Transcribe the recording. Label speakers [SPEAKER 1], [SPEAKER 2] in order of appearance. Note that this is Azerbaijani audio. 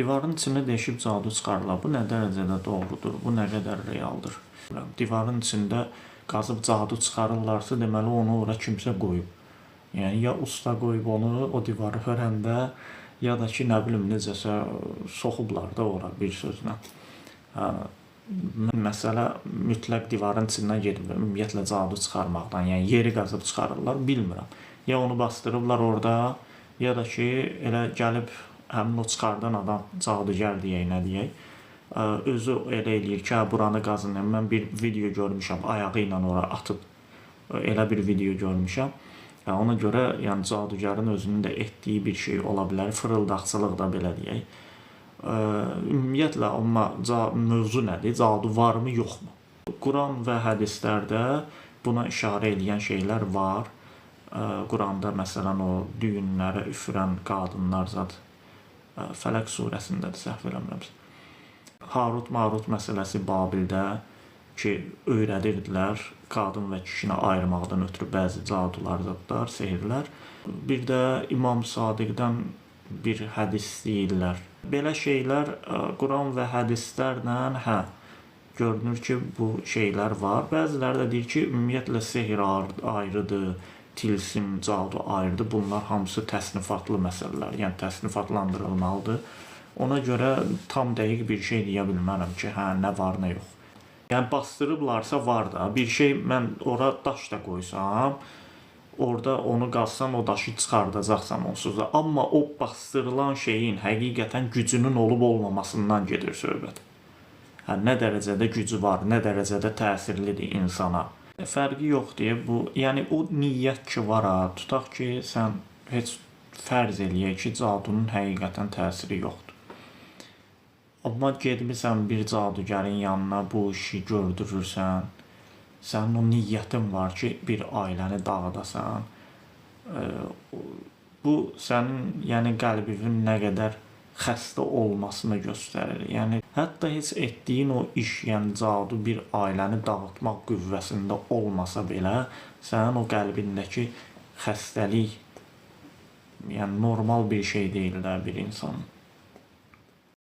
[SPEAKER 1] Divarın içində deşib cadu çıxarırlar. Bu nə dərəcədə doğrudur? Bu nə qədər realdır? Divarın içində qazıb cadu çıxarırlarsa, deməli onu ora kimsə qoyub. Yəni ya usta qoyub onu o divarı hörəndə, ya da ki, nə bilim necəsə soxublar da ora bir sözlə. Məsələ mütləq divarın içindən gedib, ümumiyyətlə cadu çıxarmaqdan, yəni yeri qazıb çıxarırlar, bilmirəm. Ya onu bastırıblar orada, ya da ki, elə gəlib həmin o çıxardan adam cadugar deyək, nə deyək, özü elə eləyir ki, buranı qazın. Mən bir video görmüşəm, ayağı ilə ora atıb, elə bir video görmüşəm. Ona görə yəni cadugarın özünün də etdiyi bir şey ola bilər, fırıldaqçılıq da belə deyək. Ümumiyyətlə, amma mövzu nədir? Cadu varmı, yoxmu? Quran və hədislərdə buna işarə edən şeylər var. Quranda məsələn o düyünlərə üfürən qadınlar zad Fələq surəsindədir, səhv eləmirəmsə. Harut-Marut məsələsi Babildə ki, öyrədirdilər qadın və kişini ayırmaqdan ötürü bəzi cadular, zadlar, sehirlər. Bir də İmam Sadiqdən bir hədis deyirlər. Belə şeylər Quran və hədislərlə görünür ki, bu şeylər var. Bəziləri də deyir ki, ümumiyyətlə sehir ayrıdır, tilsim, cadu ayrıdır. Bunlar hamısı təsnifatlı məsələlər, yəni təsnifatlandırılmalıdır. Ona görə tam dəqiq bir şey deyə bilmərəm ki, nə var, nə yox. Yəni bastırıblarsa var da, bir şey mən ora daş da qoysam, orada onu qazsan o daşı çıxardacaqsan onsuz da. Amma o bastırılan şeyin həqiqətən gücünün olub-olmamasından gedir söhbət. Nə dərəcədə gücü var, nə dərəcədə təsirlidir insana. Fərqi yoxdur. Bu, yəni o niyyət ki var, tutaq ki, sən heç fərz eləyək ki, cadunun həqiqətən təsiri yoxdur. Amma gedmirsən bir cadugarın yanına, bu işi gördürürsən, sənin o niyyətin var ki, bir ailəni dağıdasan. Bu sənin yəni qəlbinin nə qədər xəstə olmasını göstərir. Yəni hətta heç etdiyin o iş, yəni cadu bir ailəni dağıtmaq qüvvəsində olmasa belə, sənin o qəlbindəki xəstəlik yəni normal bir şey deyil də bir insanın.